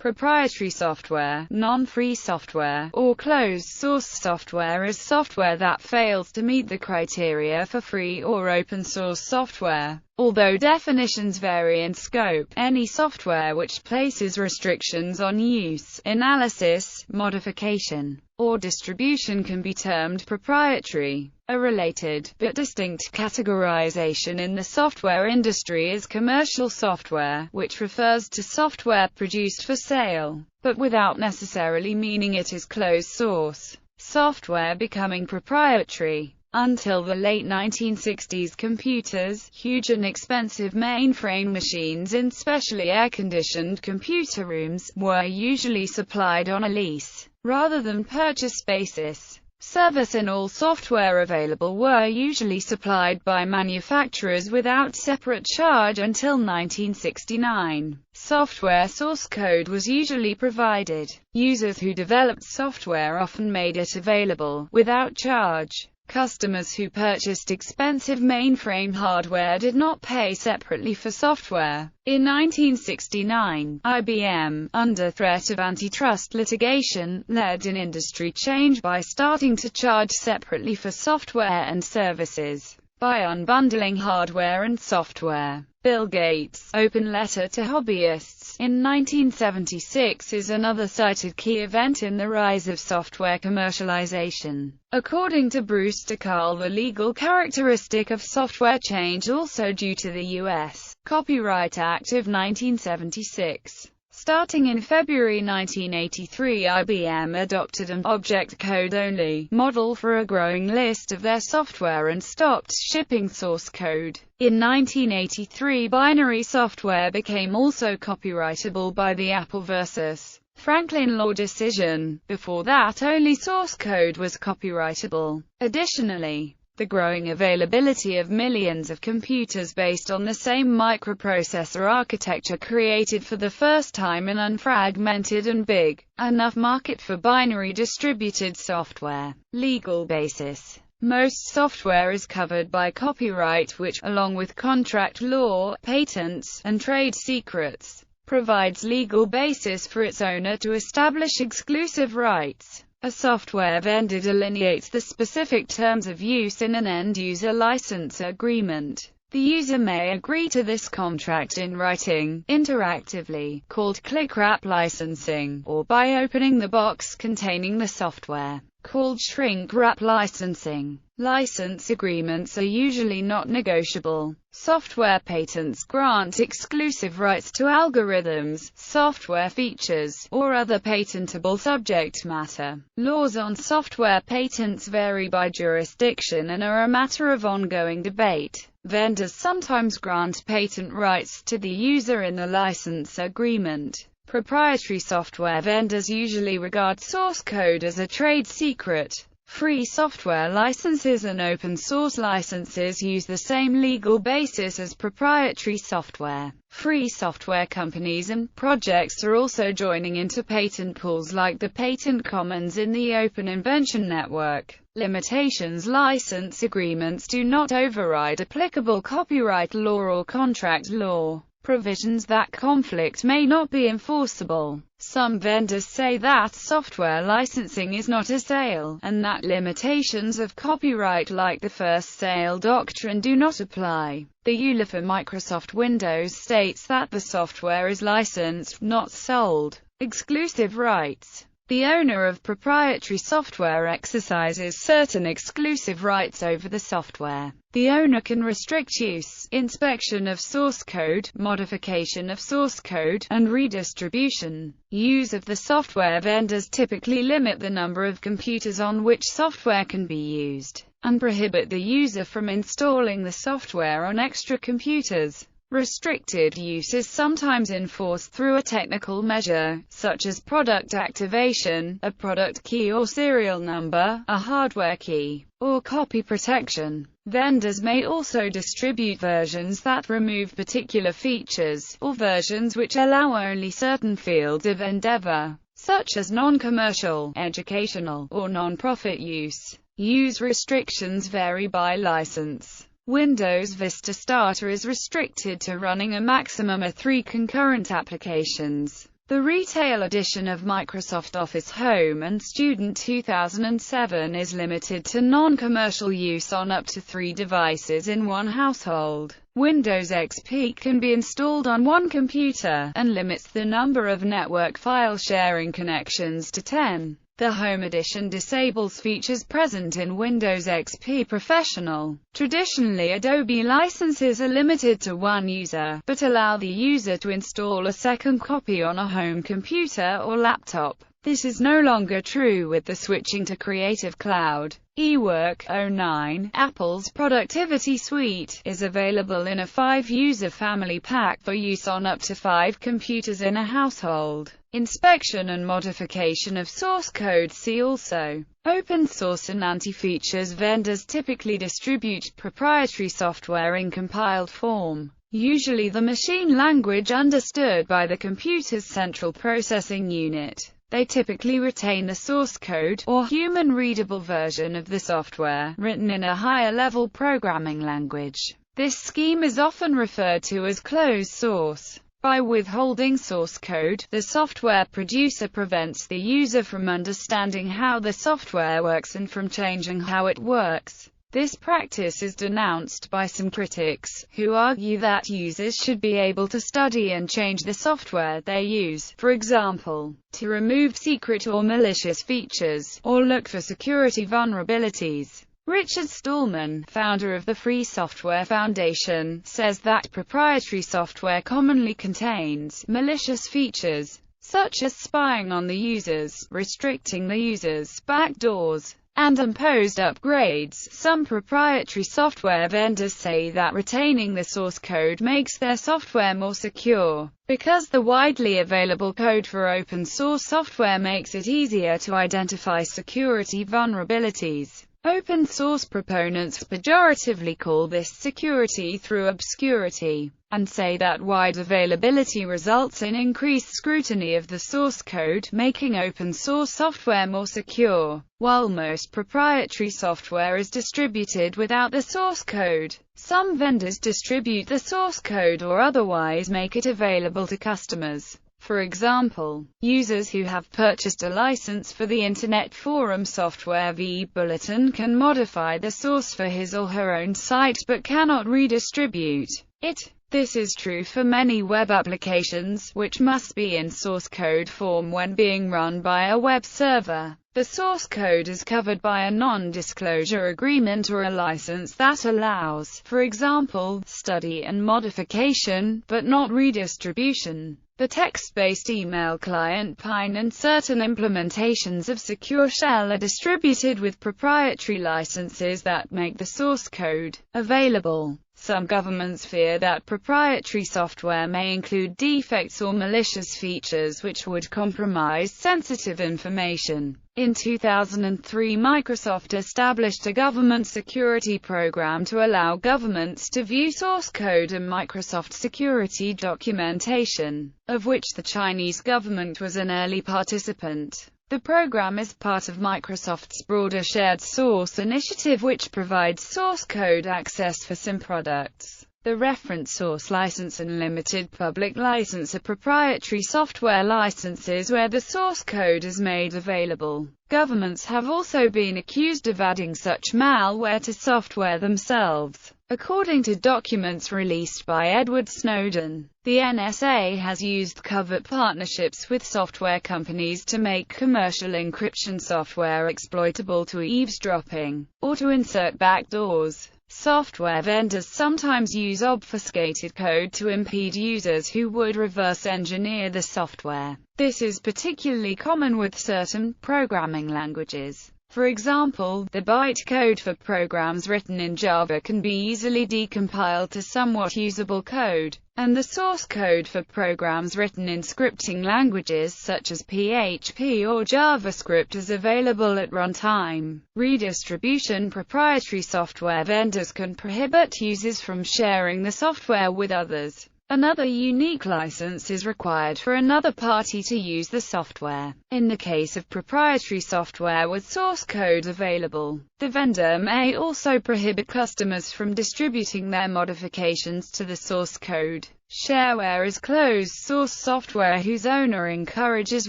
Proprietary software, non-free software, or closed-source software is software that fails to meet the criteria for free or open-source software. Although definitions vary in scope, any software which places restrictions on use, analysis, modification, or distribution can be termed proprietary. A related, but distinct categorization in the software industry is commercial software, which refers to software produced for sale, but without necessarily meaning it is closed-source software becoming proprietary. Until the late 1960s, computers, huge and expensive mainframe machines in specially air-conditioned computer rooms, were usually supplied on a lease, rather than purchase basis. Service and all software available were usually supplied by manufacturers without separate charge until 1969. Software source code was usually provided. Users who developed software often made it available, without charge. Customers who purchased expensive mainframe hardware did not pay separately for software. In 1969, IBM, under threat of antitrust litigation, led an industry change by starting to charge separately for software and services, by unbundling hardware and software. Bill Gates' open letter to hobbyists in 1976 is another cited key event in the rise of software commercialization. According to Bruce DeCarl, the legal characteristic of software changed also due to the U.S. Copyright Act of 1976. Starting in February 1983, IBM adopted an object code-only model for a growing list of their software and stopped shipping source code. In 1983, binary software became also copyrightable by the Apple vs. Franklin law decision. Before that, only source code was copyrightable. Additionally, the growing availability of millions of computers based on the same microprocessor architecture created for the first time an unfragmented and big enough market for binary distributed software. Legal basis. Most software is covered by copyright, which, along with contract law, patents, and trade secrets, provides legal basis for its owner to establish exclusive rights. A software vendor delineates the specific terms of use in an end-user license agreement. The user may agree to this contract in writing, interactively, called click-wrap licensing, or by opening the box containing the software, called shrink-wrap licensing. License agreements are usually not negotiable. Software patents grant exclusive rights to algorithms, software features, or other patentable subject matter. Laws on software patents vary by jurisdiction and are a matter of ongoing debate. Vendors sometimes grant patent rights to the user in the license agreement. Proprietary software vendors usually regard source code as a trade secret. Free software licenses and open-source licenses use the same legal basis as proprietary software. Free software companies and projects are also joining into patent pools like the Patent Commons in the Open Invention Network. Limitations. License agreements do not override applicable copyright law or contract law. Provisions that conflict may not be enforceable. Some vendors say that software licensing is not a sale, and that limitations of copyright like the first sale doctrine do not apply. The EULA for Microsoft Windows states that the software is licensed, not sold. Exclusive rights. The owner of proprietary software exercises certain exclusive rights over the software. The owner can restrict use, inspection of source code, modification of source code, and redistribution. Use of the software. Vendors typically limit the number of computers on which software can be used, and prohibit the user from installing the software on extra computers. Restricted use is sometimes enforced through a technical measure, such as product activation, a product key or serial number, a hardware key, or copy protection. Vendors may also distribute versions that remove particular features, or versions which allow only certain fields of endeavor, such as non-commercial, educational, or non-profit use. Use restrictions vary by license. Windows Vista Starter is restricted to running a maximum of 3 concurrent applications. The retail edition of Microsoft Office Home and Student 2007 is limited to non-commercial use on up to 3 devices in one household. Windows XP can be installed on one computer, and limits the number of network file sharing connections to 10. The Home Edition disables features present in Windows XP Professional. Traditionally, Adobe licenses are limited to one user, but allow the user to install a second copy on a home computer or laptop. This is no longer true with the switching to Creative Cloud. eWork 09, Apple's productivity suite, is available in a 5-user family pack for use on up to 5 computers in a household. Inspection and modification of source code. See also. Open source and anti-features. Vendors typically distribute proprietary software in compiled form, usually the machine language understood by the computer's central processing unit. They typically retain the source code, or human-readable version of the software, written in a higher-level programming language. This scheme is often referred to as closed source. By withholding source code, the software producer prevents the user from understanding how the software works and from changing how it works. This practice is denounced by some critics, who argue that users should be able to study and change the software they use, for example, to remove secret or malicious features, or look for security vulnerabilities. Richard Stallman, founder of the Free Software Foundation, says that proprietary software commonly contains malicious features, such as spying on the users, restricting the user's backdoors, and imposed upgrades. Some proprietary software vendors say that retaining the source code makes their software more secure, because the widely available code for open source software makes it easier to identify security vulnerabilities. Open source proponents pejoratively call this security through obscurity, and say that wide availability results in increased scrutiny of the source code, making open source software more secure. While most proprietary software is distributed without the source code, some vendors distribute the source code or otherwise make it available to customers. For example, users who have purchased a license for the Internet Forum software vBulletin can modify the source for his or her own site but cannot redistribute it. This is true for many web applications, which must be in source code form when being run by a web server. The source code is covered by a non-disclosure agreement or a license that allows, for example, study and modification, but not redistribution. The text-based email client Pine and certain implementations of Secure Shell are distributed with proprietary licenses that make the source code available. Some governments fear that proprietary software may include defects or malicious features which would compromise sensitive information. In 2003, Microsoft established a government security program to allow governments to view source code and Microsoft security documentation, of which the Chinese government was an early participant. The program is part of Microsoft's broader shared source initiative, which provides source code access for some products. The reference source license and limited public license are proprietary software licenses where the source code is made available. Governments have also been accused of adding such malware to software themselves. According to documents released by Edward Snowden, the NSA has used covert partnerships with software companies to make commercial encryption software exploitable to eavesdropping, or to insert backdoors. Software vendors sometimes use obfuscated code to impede users who would reverse engineer the software. This is particularly common with certain programming languages. For example, the bytecode for programs written in Java can be easily decompiled to somewhat usable code, and the source code for programs written in scripting languages such as PHP or JavaScript is available at runtime. Redistribution. Proprietary software vendors can prohibit users from sharing the software with others. Another unique license is required for another party to use the software. In the case of proprietary software with source code available, the vendor may also prohibit customers from distributing their modifications to the source code. Shareware is closed-source software whose owner encourages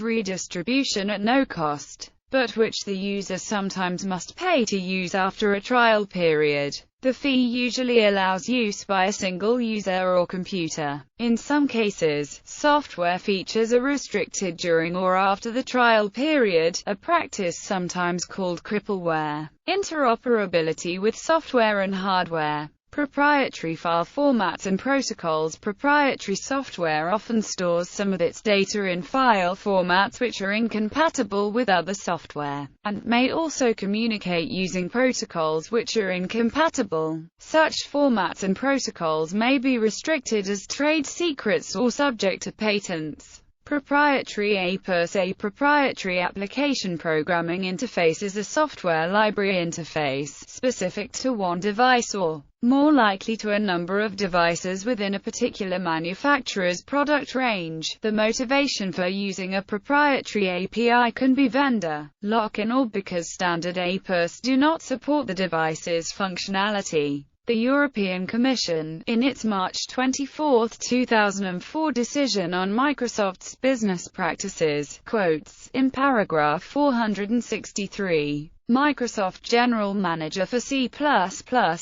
redistribution at no cost, but which the user sometimes must pay to use after a trial period. The fee usually allows use by a single user or computer. In some cases, software features are restricted during or after the trial period, a practice sometimes called crippleware. Interoperability with software and hardware. Proprietary file formats and protocols. Proprietary software often stores some of its data in file formats which are incompatible with other software, and may also communicate using protocols which are incompatible. Such formats and protocols may be restricted as trade secrets or subject to patents. Proprietary Api. A proprietary application programming interface is a software library interface, specific to one device or, more likely, to a number of devices within a particular manufacturer's product range. The motivation for using a proprietary API can be vendor lock-in or because standard APIs do not support the device's functionality. The European Commission, in its March 24, 2004 decision on Microsoft's business practices, quotes, in paragraph 463, Microsoft General Manager for C++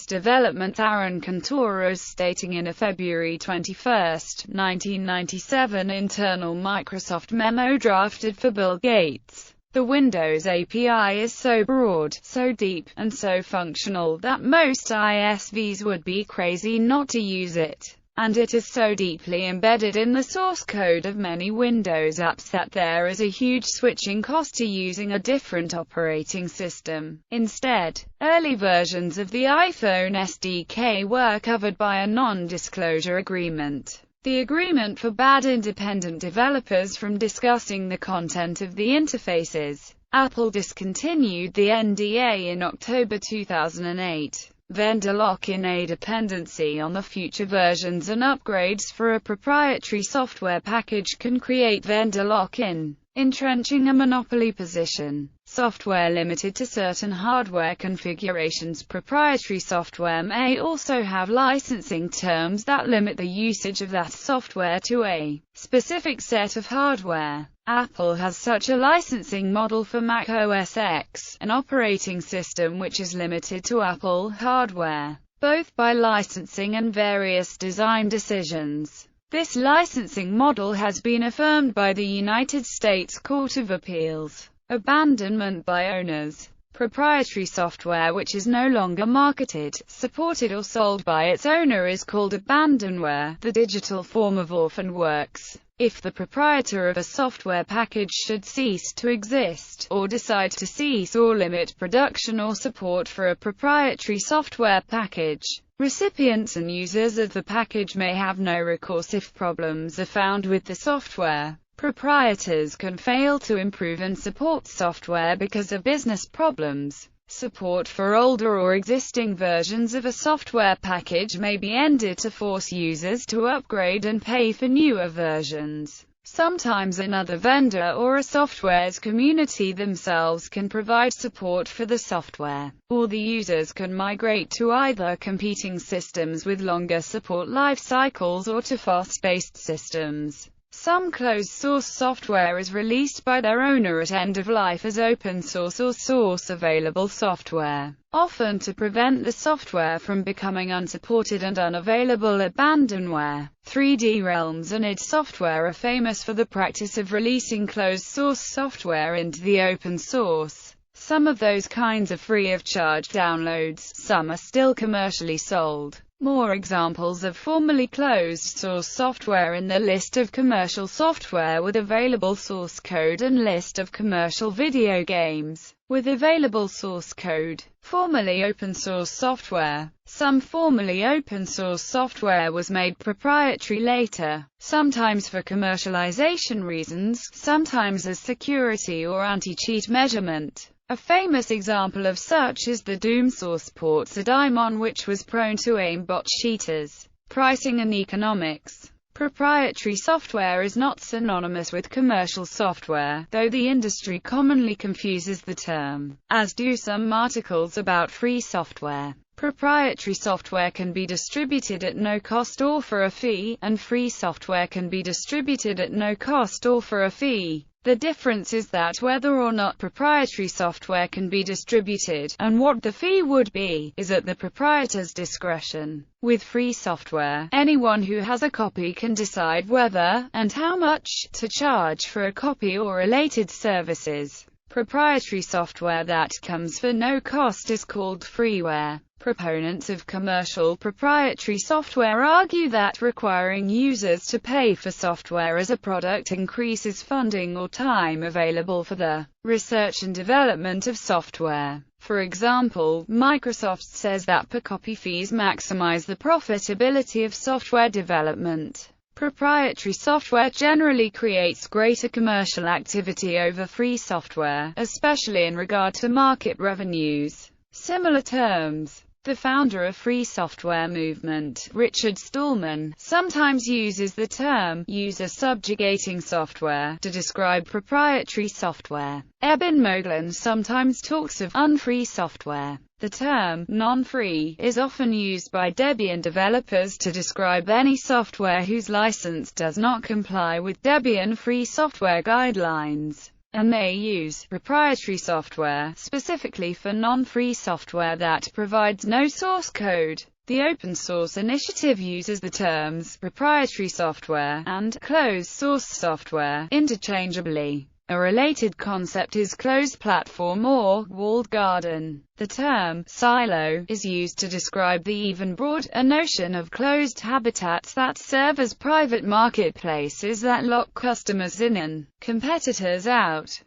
Development Aaron Cantoros stating in a February 21, 1997 internal Microsoft memo drafted for Bill Gates. The Windows API is so broad, so deep, and so functional that most ISVs would be crazy not to use it. And it is so deeply embedded in the source code of many Windows apps that there is a huge switching cost to using a different operating system. Instead, early versions of the iPhone SDK were covered by a non-disclosure agreement. The agreement forbade independent developers from discussing the content of the interfaces. Apple discontinued the NDA in October 2008. Vendor lock-in. A dependency on the future versions and upgrades for a proprietary software package can create vendor lock-in, entrenching a monopoly position. Software limited to certain hardware configurations. Proprietary software may also have licensing terms that limit the usage of that software to a specific set of hardware. Apple has such a licensing model for Mac OS X, an operating system which is limited to Apple hardware, both by licensing and various design decisions. This licensing model has been affirmed by the United States Court of Appeals. Abandonment by owners. Proprietary software which is no longer marketed, supported or sold by its owner is called abandonware, the digital form of orphan works. If the proprietor of a software package should cease to exist, or decide to cease or limit production or support for a proprietary software package, recipients and users of the package may have no recourse if problems are found with the software. Proprietors can fail to improve and support software because of business problems. Support for older or existing versions of a software package may be ended to force users to upgrade and pay for newer versions. Sometimes another vendor or a software's community themselves can provide support for the software, or the users can migrate to either competing systems with longer support life cycles or to fast-paced systems. Some closed-source software is released by their owner at end of life as open source or source-available software, often to prevent the software from becoming unsupported and unavailable. Abandonware. 3D Realms and id Software are famous for the practice of releasing closed-source software into the open source. Some of those kinds are free of charge downloads, some are still commercially sold. More examples of formerly closed-source software in the list of commercial software with available source code and list of commercial video games with available source code. Formerly open-source software. Some formerly open-source software was made proprietary later, sometimes for commercialization reasons, sometimes as security or anti-cheat measurement. A famous example of such is the Doom source port Daimon, which was prone to aimbot cheaters. Pricing and economics. Proprietary software is not synonymous with commercial software, though the industry commonly confuses the term, as do some articles about free software. Proprietary software can be distributed at no cost or for a fee, and free software can be distributed at no cost or for a fee. The difference is that whether or not proprietary software can be distributed, and what the fee would be, is at the proprietor's discretion. With free software, anyone who has a copy can decide whether, and how much, to charge for a copy or related services. Proprietary software that comes for no cost is called freeware. Proponents of commercial proprietary software argue that requiring users to pay for software as a product increases funding or time available for the research and development of software. For example, Microsoft says that per-copy fees maximize the profitability of software development. Proprietary software generally creates greater commercial activity over free software, especially in regard to market revenues. Similar terms. The founder of free software movement, Richard Stallman, sometimes uses the term user-subjugating software to describe proprietary software. Eben Moglen sometimes talks of unfree software. The term non-free is often used by Debian developers to describe any software whose license does not comply with Debian free software guidelines. And they use proprietary software specifically for non-free software that provides no source code. The open source initiative uses the terms proprietary software and closed source software interchangeably. A related concept is closed platform or walled garden. The term silo is used to describe the even broader notion of closed habitats that serve as private marketplaces that lock customers in and competitors out.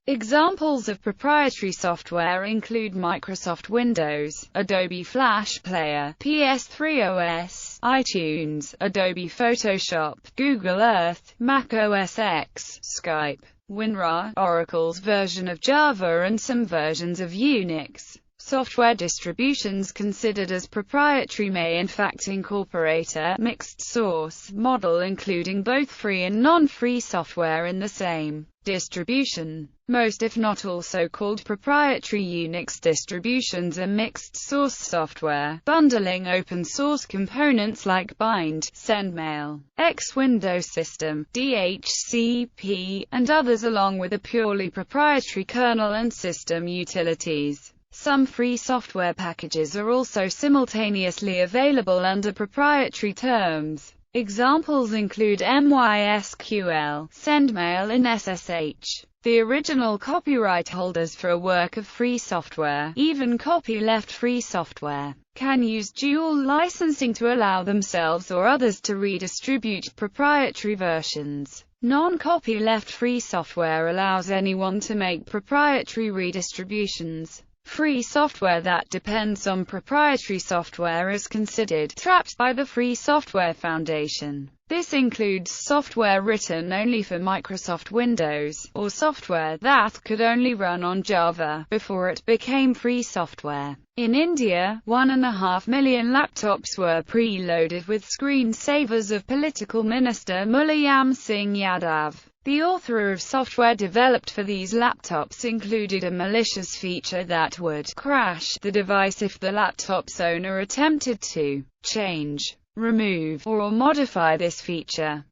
Examples of proprietary software include Microsoft Windows, Adobe Flash Player, PS3 OS, iTunes, Adobe Photoshop, Google Earth, Mac OS X, Skype, WinRAR, Oracle's version of Java and some versions of Unix. Software distributions considered as proprietary may in fact incorporate a mixed-source model including both free and non-free software in the same distribution. Most if not all so-called proprietary Unix distributions are mixed-source software, bundling open-source components like bind, sendmail, X Windows System, DHCP, and others along with a purely proprietary kernel and system utilities. Some free software packages are also simultaneously available under proprietary terms. Examples include MySQL, Sendmail and SSH. The original copyright holders for a work of free software, even copyleft free software, can use dual licensing to allow themselves or others to redistribute proprietary versions. Non-copyleft free software allows anyone to make proprietary redistributions. Free software that depends on proprietary software is considered trapped by the Free Software Foundation. This includes software written only for Microsoft Windows, or software that could only run on Java, before it became free software. In India, 1.5 million laptops were preloaded with screensavers of political minister Mulayam Singh Yadav. The author of software developed for these laptops included a malicious feature that would crash the device if the laptop's owner attempted to change, remove, or modify this feature.